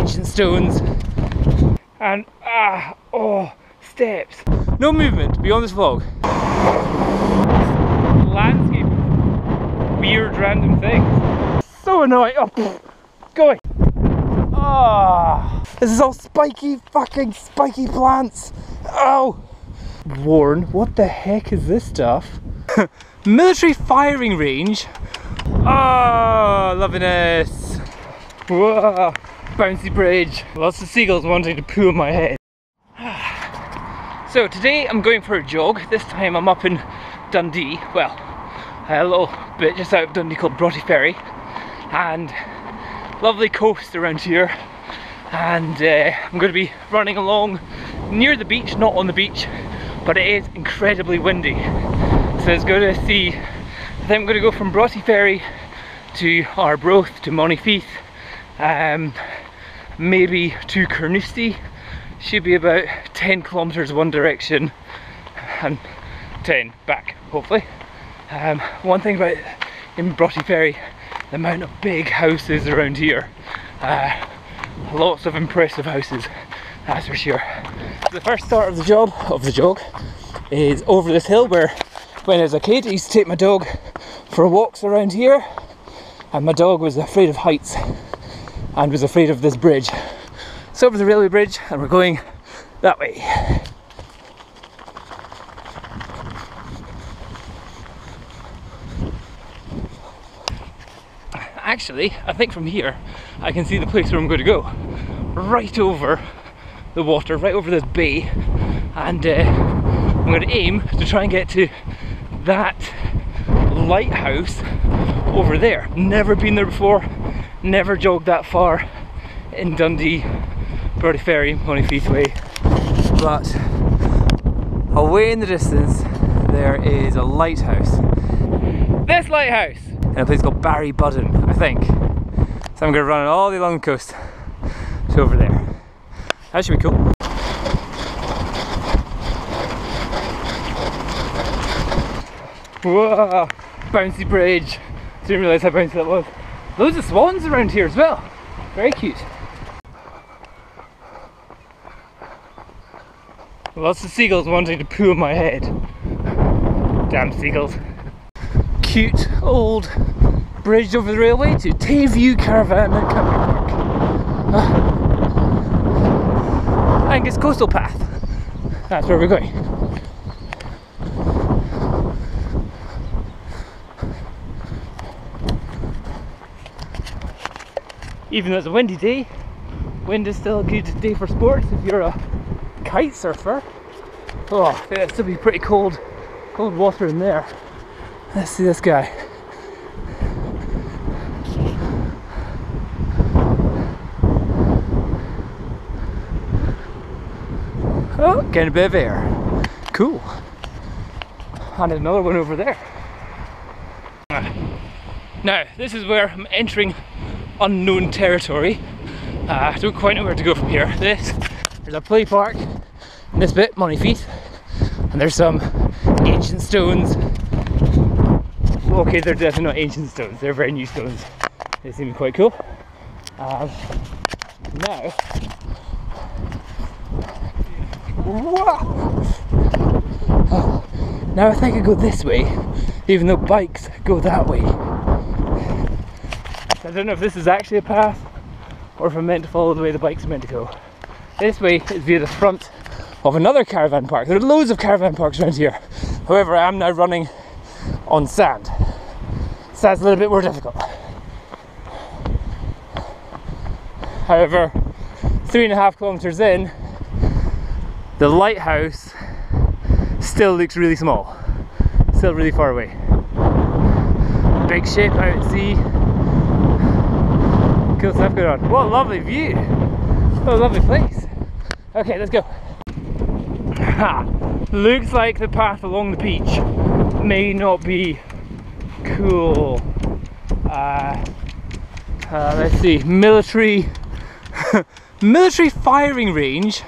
ancient stones, and steps. No movement beyond this vlog. Landscape, weird random things. So annoying. Oh, going. This is all spiky, fucking spiky plants. Oh, Warren, what the heck is this stuff? Military firing range. Oh, loving this. Whoa, bouncy bridge. Lots of seagulls wanting to poo on my head. So today I'm going for a jog. This time I'm up in Dundee. Well, a little bit just out of Dundee called Broughty Ferry, and lovely coast around here. And I'm going to be running along near the beach, not on the beach, but it is incredibly windy. So it's going to see, I think I'm going to go from Broughty Ferry to Arbroath to Montefieth, maybe to Carnoustie. Should be about 10 kilometers one direction and 10 back, hopefully. One thing about in Broughty Ferry, the amount of big houses around here. Lots of impressive houses, that's for sure. The first start of the jog is over this hill, where when I was a kid I used to take my dog for walks around here, and my dog was afraid of heights and was afraid of this bridge. So over the railway bridge, and we're going that way. Actually, I think from here I can see the place where I'm going to go. Right over the water, right over this bay, and I'm going to aim to try and get to that lighthouse over there. Never been there before, never jogged that far in Dundee, Broughty Ferry, Montefieth way, but away in the distance there is a lighthouse. This lighthouse! In a place called Ballybudden, I think. So I'm going to run all the way along the coast to over there. That should be cool. Whoa, bouncy bridge. Didn't realise how bouncy that was. Loads of swans around here as well. Very cute. Lots of seagulls wanting to poo on my head. Damn seagulls. Cute old bridge over the railway to Tayview Caravan and Camping Park. Angus Coastal Path. That's where we're going. Even though it's a windy day, wind is still a good day for sports if you're a kite surfer. Oh, I think it'll still be pretty cold water in there. Let's see this guy. Oh, getting a bit of air. Cool. And another one over there. Now, this is where I'm entering unknown territory. I don't quite know where to go from here. There's a play park in this bit, Montefieth, and there's some ancient stones. Okay, they're definitely not ancient stones, they're very new stones. They seem quite cool. Now, now I think I go this way, even though bikes go that way. I don't know if this is actually a path, or if I'm meant to follow the way the bikes are meant to go. This way is via the front of another caravan park. There are loads of caravan parks around here. However, I am now running on sand. So that's a little bit more difficult. However, 3.5 kilometers in, the lighthouse still looks really small. Still really far away. Big ship out at sea. Cool stuff going on. What a lovely view. What a lovely place. Okay, let's go. Ha! Looks like the path along the beach may not be cool. Let's see. Military firing range.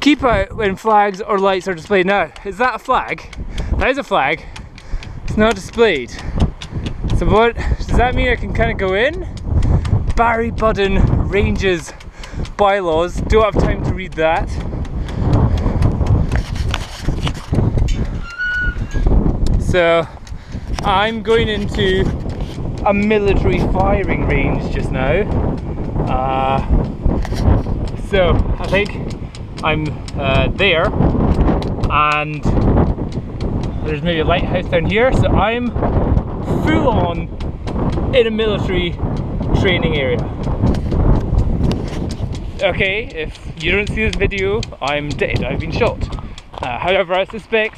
Keep out when flags or lights are displayed. Now, is that a flag? That is a flag. It's not displayed. So what does that mean? I can kind of go in? Ballybudden Ranges bylaws. Don't have time to read that. So I'm going into a military firing range just now. So I think I'm there, and there's maybe a lighthouse down here. So I'm full on in a military training area. Okay, if you don't see this video, I'm dead. I've been shot. However, I suspect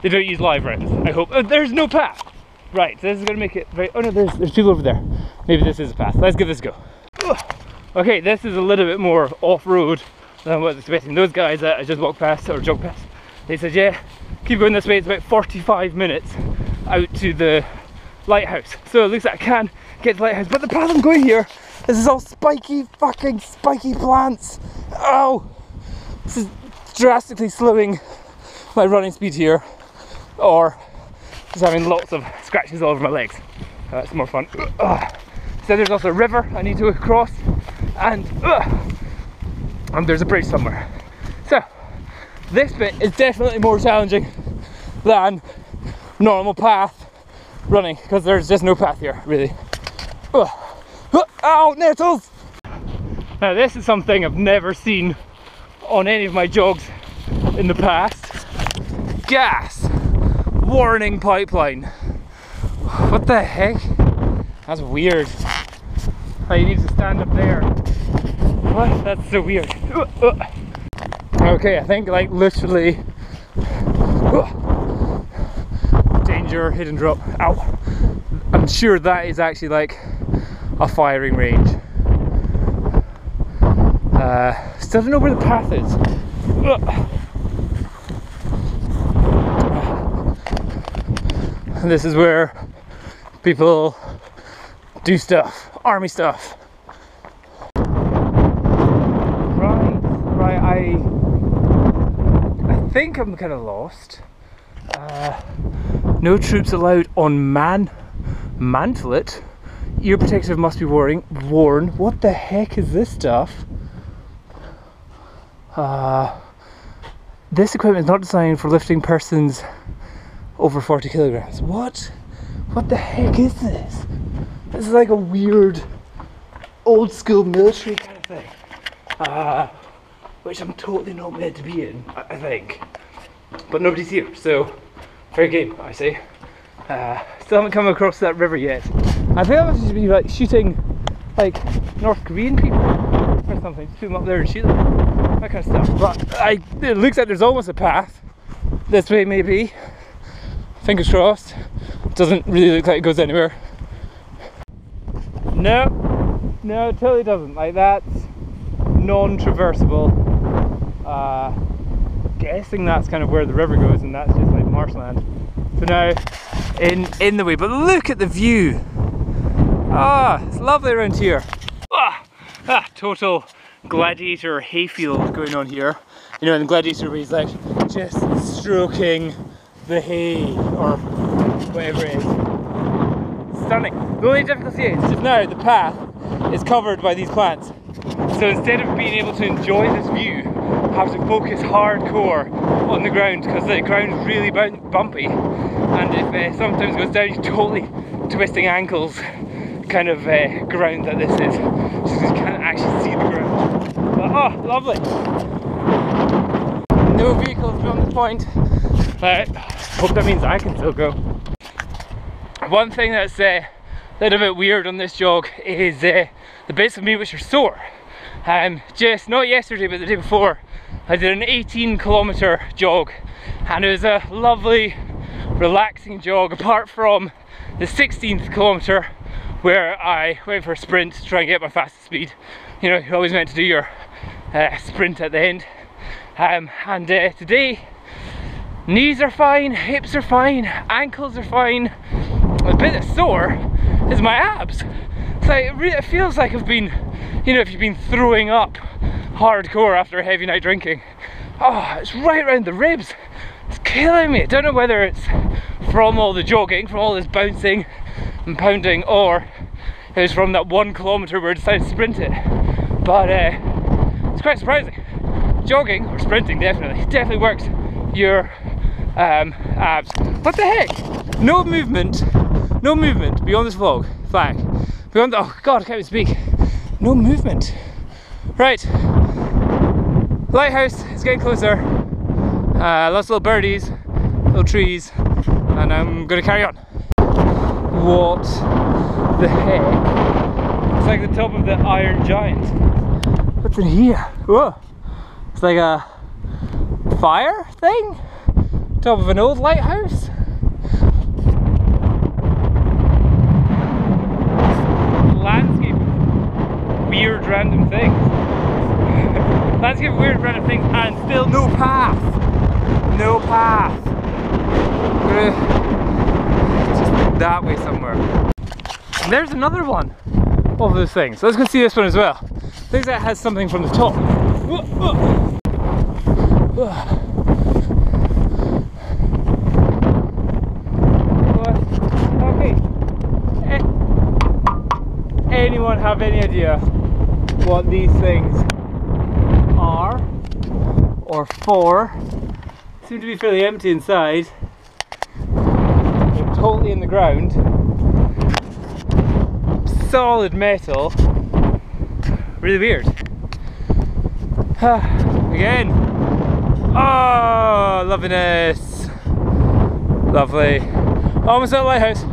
they don't use live rounds. I hope. Oh, there's no path. Right, so this is gonna make it very. Oh no, there's people over there. Maybe this is a path. Let's give this a go. Ugh. Okay, this is a little bit more off-road than what I was expecting. Those guys that I just walked past or jogged past, they said, yeah, keep going this way. It's about 45 minutes out to the lighthouse. So it looks like I can get to the lighthouse, but the path I'm going here, this is all spiky, fucking spiky plants. Oh, this is drastically slowing my running speed here, or just having lots of scratches all over my legs. That's more fun. So there's also a river I need to cross, and there's a bridge somewhere. So this bit is definitely more challenging than normal path running, because there's just no path here, really. Ow, nettles! Now this is something I've never seen on any of my jogs in the past. Gas warning pipeline. What the heck? That's weird. Oh, you need to stand up there. What? That's so weird. Okay, I think like literally danger, hit and drop. Ow. I'm sure that is actually like a firing range. Still don't know where the path is. And this is where people do stuff, army stuff. Right, I think I'm kind of lost. No troops allowed on Mantlet. Ear protective must be worn. What the heck is this stuff? This equipment is not designed for lifting persons over 40 kilograms. What? What the heck is this? This is like a weird old school military kind of thing. Which I'm totally not meant to be in, I think. But nobody's here, so fair game, I say. Still haven't come across that river yet. I think I must just be like shooting like North Korean people or something. Shoot them up there and shoot them. That kind of stuff. But it looks like there's almost a path. This way maybe. Fingers crossed. Doesn't really look like it goes anywhere. No, it totally doesn't. Like that's non-traversable. Guessing that's kind of where the river goes, and that's just like marshland. So now in the way, but look at the view. It's lovely around here. Total gladiator hayfield going on here. You know, in the gladiator where he's like just stroking the hay or whatever it is. Stunning. The only difficulty is just now the path is covered by these plants. So instead of being able to enjoy this view, I have to focus hardcore on the ground because the ground's really bumpy, and if sometimes goes down, you're totally twisting ankles kind of ground that this is. So you can't actually see the ground. But lovely. No vehicles beyond this point. Hope that means I can still go. One thing that's a little bit weird on this jog is the bits of me which are sore. Just not yesterday but the day before, I did an 18-kilometer jog, and it was a lovely relaxing jog apart from the 16th kilometer where I went for a sprint to try and get my fastest speed. You know, you're always meant to do your sprint at the end. Today, knees are fine, hips are fine, ankles are fine. The bit that's sore is my abs. It's like, it feels like I've been, you know, if you've been throwing up hardcore after a heavy night drinking. It's right around the ribs. It's killing me. I don't know whether it's from all the jogging, from all this bouncing and pounding, or it was from that 1 kilometer where I decided to sprint it. but it's quite surprising. Jogging or sprinting definitely works your abs. What the heck? No movement beyond this flag. Beyond the, oh god, I can't even speak. No movement. Right, lighthouse is getting closer. Lots of little birdies, little trees, and I'm gonna carry on. What the heck? It's like the top of the Iron Giant. What's in here? Whoa! It's like a fire thing? Top of an old lighthouse? Landscape of weird random things. Landscape of weird random things and still no path. No path. Just that way somewhere. And there's another one of those things. So let's go see this one as well. I think that has something from the top. Okay. Anyone have any idea what these things are or for? Seem to be fairly empty inside. They're totally in the ground. Solid metal. Really weird. Again. Oh, loveliness. Lovely. Almost at the lighthouse.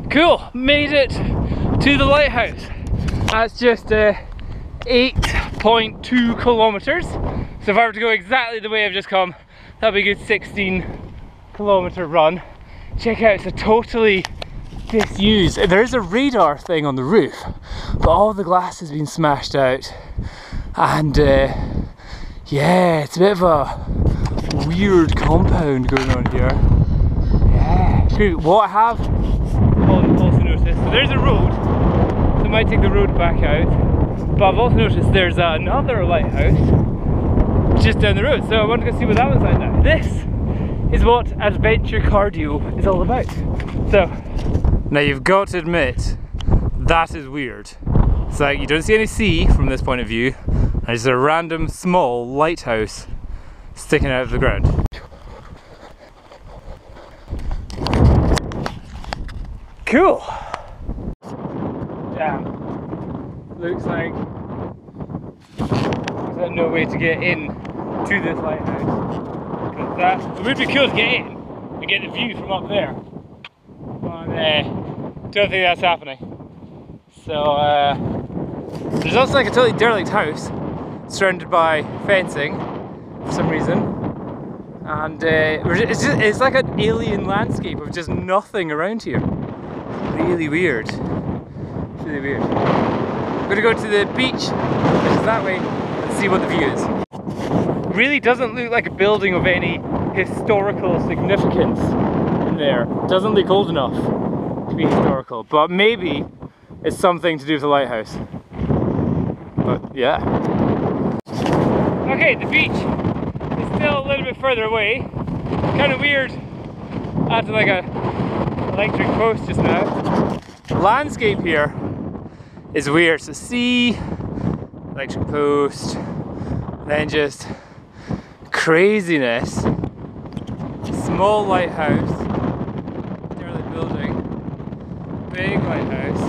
Cool, made it to the lighthouse. That's just 8.2 kilometers. So if I were to go exactly the way I've just come, that'd be a good 16-kilometer run. Check out, it's a totally disused. There is a radar thing on the roof, but all the glass has been smashed out. And yeah, it's a bit of a weird compound going on here. Yeah. What I have also noticed, so there's a road, so I might take the road back out, but I've also noticed there's another lighthouse just down the road, so I want to go see what that one's like now. This is what adventure cardio is all about. So, now you've got to admit, that is weird. It's like you don't see any sea from this point of view, and it's a random small lighthouse sticking out of the ground. Cool! Damn. Looks like there's no way to get in to this lighthouse. Because it would be cool to get in and get the view from up there. But don't think that's happening. So there's also like a totally derelict house surrounded by fencing for some reason. And it's like an alien landscape of just nothing around here. Really weird. It's really weird. I'm gonna go to the beach, which is that way, and see what the view is. Really doesn't look like a building of any historical significance in there. Doesn't look old enough to be historical, but maybe it's something to do with the lighthouse. But yeah. Okay, the beach is still a little bit further away. Kind of weird. I had to like a electric post just now. The landscape here is weird. So sea, electric post, then just craziness. Small lighthouse, derelict building, big lighthouse,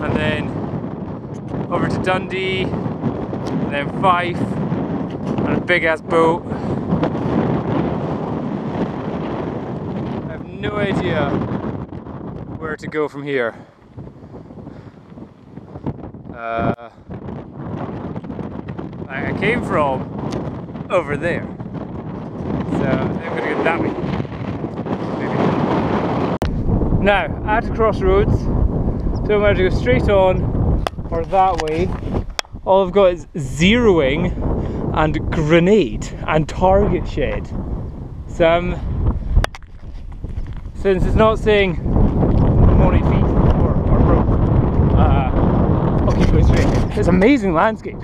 and then over to Dundee, and then Fife, and a big ass boat. No idea where to go from here. I came from over there, so I'm gonna go that way. Maybe. Now, at the crossroads, don't know whether to go straight on or that way. All I've got is zeroing and grenade and target shed. So since it's not saying money feet or rope, I'll keep going straight. It's amazing landscape.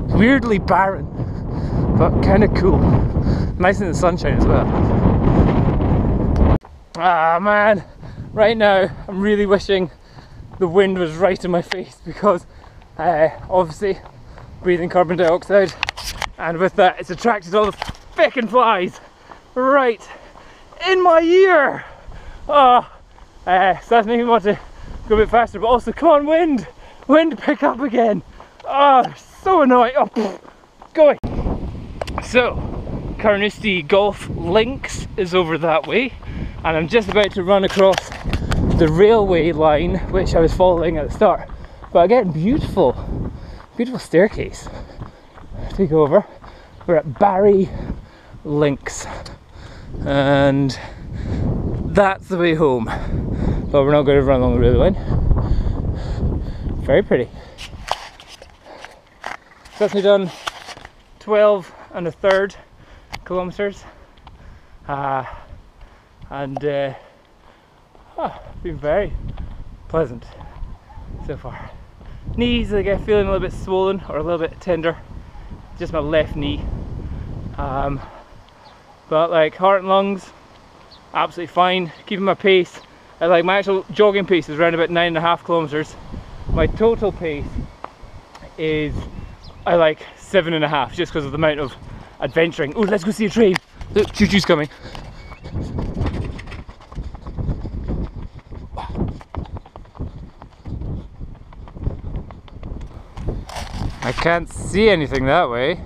It's weirdly barren, but kind of cool. Nice in the sunshine as well. Ah man, right now I'm really wishing the wind was right in my face, because obviously breathing carbon dioxide, and with that it's attracted all the frickin' flies right in my ear. So that's making me want to go a bit faster, but also come on, wind pick up again. They're so annoying. Going. So Carnoustie Golf Links is over that way, and I'm just about to run across the railway line which I was following at the start. But again, beautiful staircase to go over. We're at Barry Links, and that's the way home. But we're not going to run along the railway line. Very pretty. That's me done 12 1/3 kilometers, and been very pleasant so far. Knees, I get feeling a little bit swollen or a little bit tender, just my left knee, but like heart and lungs absolutely fine. Keeping my pace, like my actual jogging pace is around about 9.5 kilometers. My total pace is I like 7.5, just because of the amount of adventuring. Oh, let's go see a train. Look, choo-choo's coming. I can't see anything that way.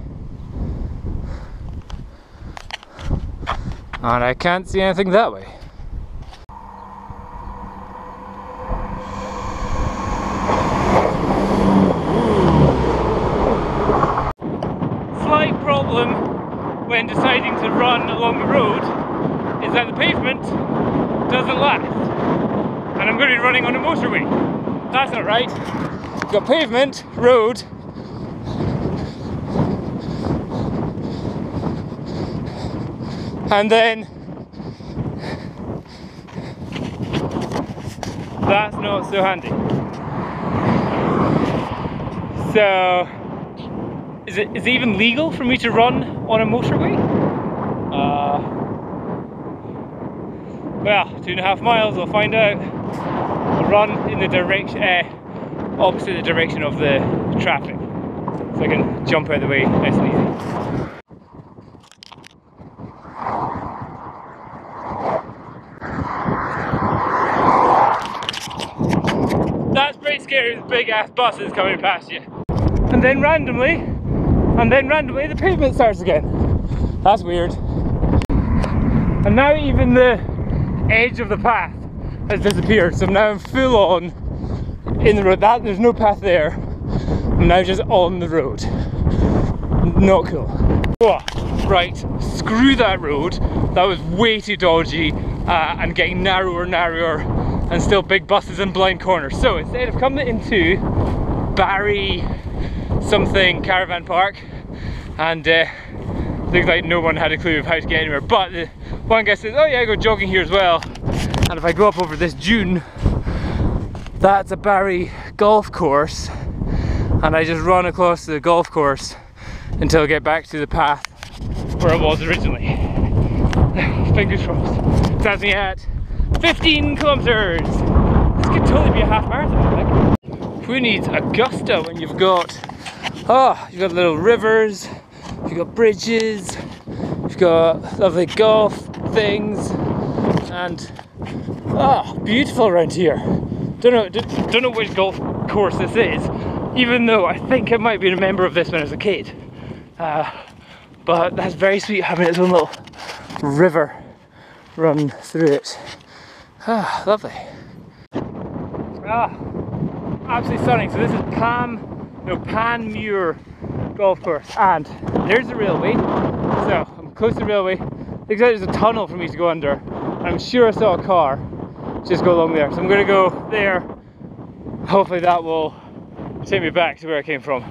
And I can't see anything that way. Slight problem when deciding to run along the road is that the pavement doesn't last. And I'm going to be running on a motorway. That's not right. We've got pavement, road, and then that's not so handy. So is it even legal for me to run on a motorway? Well, 2.5 miles, I'll find out. I'll run in the direction, opposite the direction of the traffic, so I can jump out of the way nice and easy. That's pretty scary with big ass buses coming past you. And then randomly the pavement starts again. That's weird. And now even the edge of the path has disappeared, so now I'm full on in the road. There's no path there. I'm now just on the road. Not cool. Oh, right, screw that road. That was way too dodgy and getting narrower and narrower, and still big buses and blind corners. So instead of coming into Barry something caravan park, and looks like no one had a clue of how to get anywhere, but the one guy says, oh yeah, I go jogging here as well, and if I go up over this dune, that's a Barry golf course, and I just run across the golf course until I get back to the path where it was originally. Fingers crossed. That's me at 15 kilometers. This could totally be a half marathon, I think. Who needs Augusta when you've got little rivers, you've got bridges, you've got lovely golf things, and beautiful around here. Don't know which golf course this is, even though I think I might be a member of this when I was a kid. But that's very sweet, having its own little river run through it. Lovely. Absolutely stunning. So this is Panmure golf course, and there's the railway. So I'm close to the railway. Looks like there's a tunnel for me to go under, and I'm sure I saw a car just go along there. So I'm going to go there. Hopefully that will take me back to where I came from.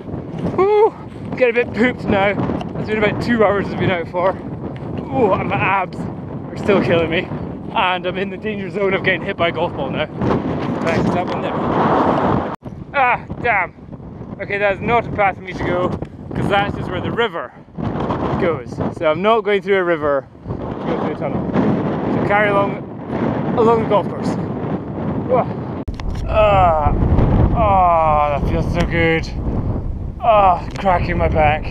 Woo! Get a bit pooped now. It's been about 2 hours I've been out for. Ooh, and my abs are still killing me. And I'm in the danger zone of getting hit by a golf ball now. Thanks, that one there. Damn. Okay, that's not a path for me to go, because that's just where the river goes. So I'm not going through a river to go through a tunnel. So carry along along the golf course. That feels so good. Cracking my back.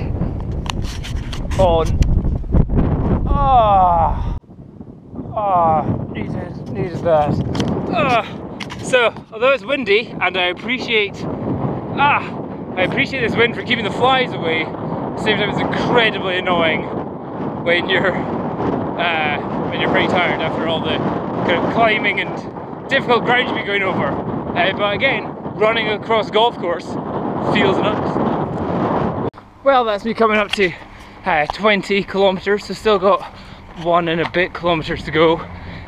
Needed that. So, although it's windy, and I appreciate this wind for keeping the flies away, at the same time it's incredibly annoying when you're pretty tired after all the kind of climbing and difficult ground you've been going over. But again, running across golf course feels nice. Well, that's me coming up to 20 kilometers, so still got 1 and a bit kilometers to go.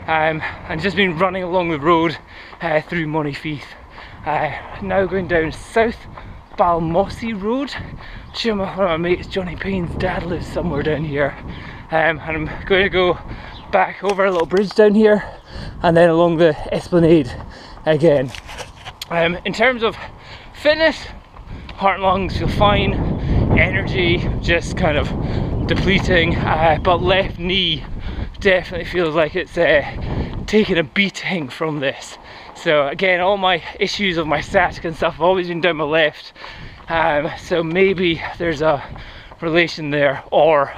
And just been running along the road through Montefieth. Now going down South Balmossy Road. One of my mates, Johnny Payne's dad, lives somewhere down here. And I'm going to go back over a little bridge down here and then along the Esplanade again. In terms of fitness, heart and lungs feel fine, energy just kind of depleting, but left knee definitely feels like it's taking a beating from this. So again, all my issues of my sciatica and stuff have always been down my left, so maybe there's a relation there, or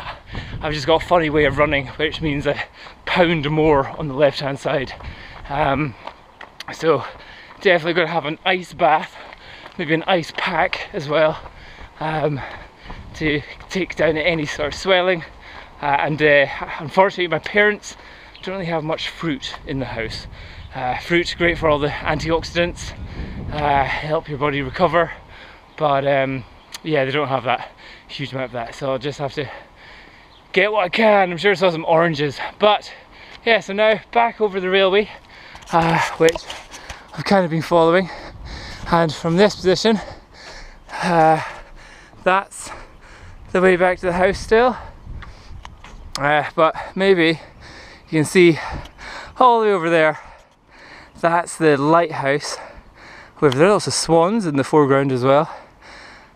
I've just got a funny way of running, which means I pound more on the left hand side. So definitely going to have an ice bath, maybe an ice pack as well, to take down any sort of swelling. Unfortunately my parents don't really have much fruit in the house. Fruit's great for all the antioxidants, help your body recover, but yeah, they don't have that huge amount of that, so I'll just have to get what I can. I'm sure I saw some oranges, but yeah, so now back over the railway, which I've kind of been following, and from this position that's the way back to the house still. But maybe you can see all the way over there, that's the lighthouse with lots of swans in the foreground as well.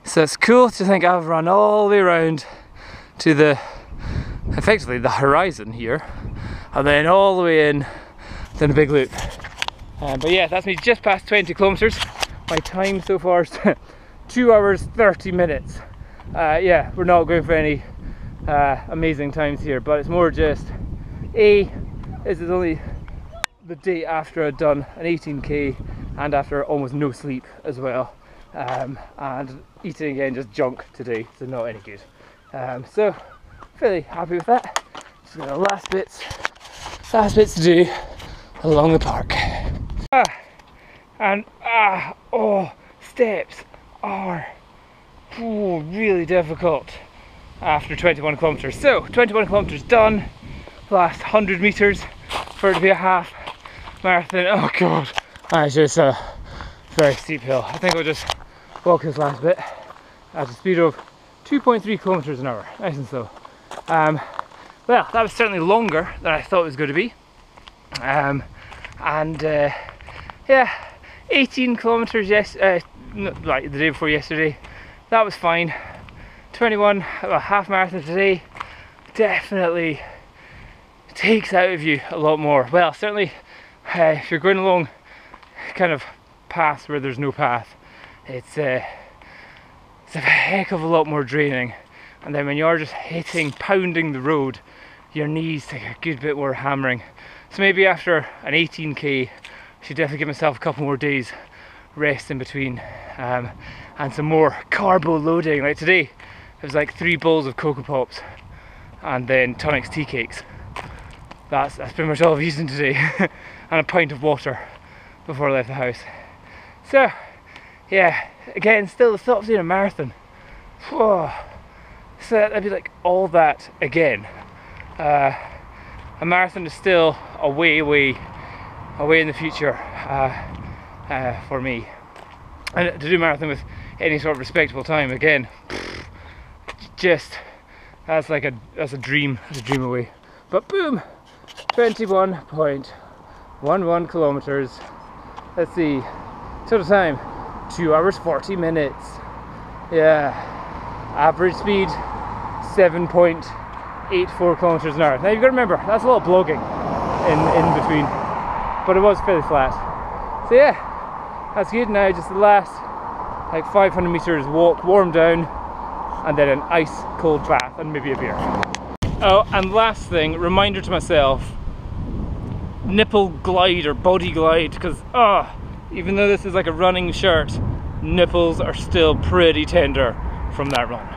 So it's cool to think I've run all the way around to the, effectively the horizon here, and then all the way in, then a big loop. But yeah, that's me just past 20 kilometers. My time so far is 2 hours 30 minutes. Yeah, we're not going for any amazing times here, but it's more just this is only the day after I'd done an 18k and after almost no sleep as well, and eating again just junk today, so not any good. So fairly happy with that. Just got the last bits to do along the park. Steps are really difficult after 21 kilometers. So 21 kilometers done, last 100 meters for it to be a half marathon. Oh god, it's just a very steep hill. I think I'll just walk this last bit at a speed of 2.3 kilometers an hour, nice and slow. Well, that was certainly longer than I thought it was going to be, yeah, 18 kilometers like the day before yesterday, that was fine. 21, half marathon today, definitely takes out of you a lot more. Well, certainly if you're going along kind of paths where there's no path, it's a heck of a lot more draining. And then when you're just pounding the road, your knees take a good bit more hammering. So maybe after an 18k, I should definitely give myself a couple more days rest in between, and some more carbo loading. Like today, it was like 3 bowls of Cocoa Pops and then Tonics tea cakes. That's pretty much all I've eaten today, and a pint of water before I left the house. So yeah, again, still the thought of doing a marathon. Whoa. So that'd be like all that again. A marathon is still a way in the future for me. And to do a marathon with any sort of respectable time, again, just that's a dream away. But boom, 21.11 kilometers. Let's see, total time 2 hours 40 minutes. Yeah, average speed 7.84 kilometers an hour. Now you've got to remember, that's a lot of blogging in between. but it was fairly flat. So yeah, that's good. Now just the last like 500 meters walk, warm down, and then an ice cold bath and maybe a beer. Oh, and last thing, reminder to myself, nipple glide or body glide, because even though this is like a running shirt, nipples are still pretty tender from that run.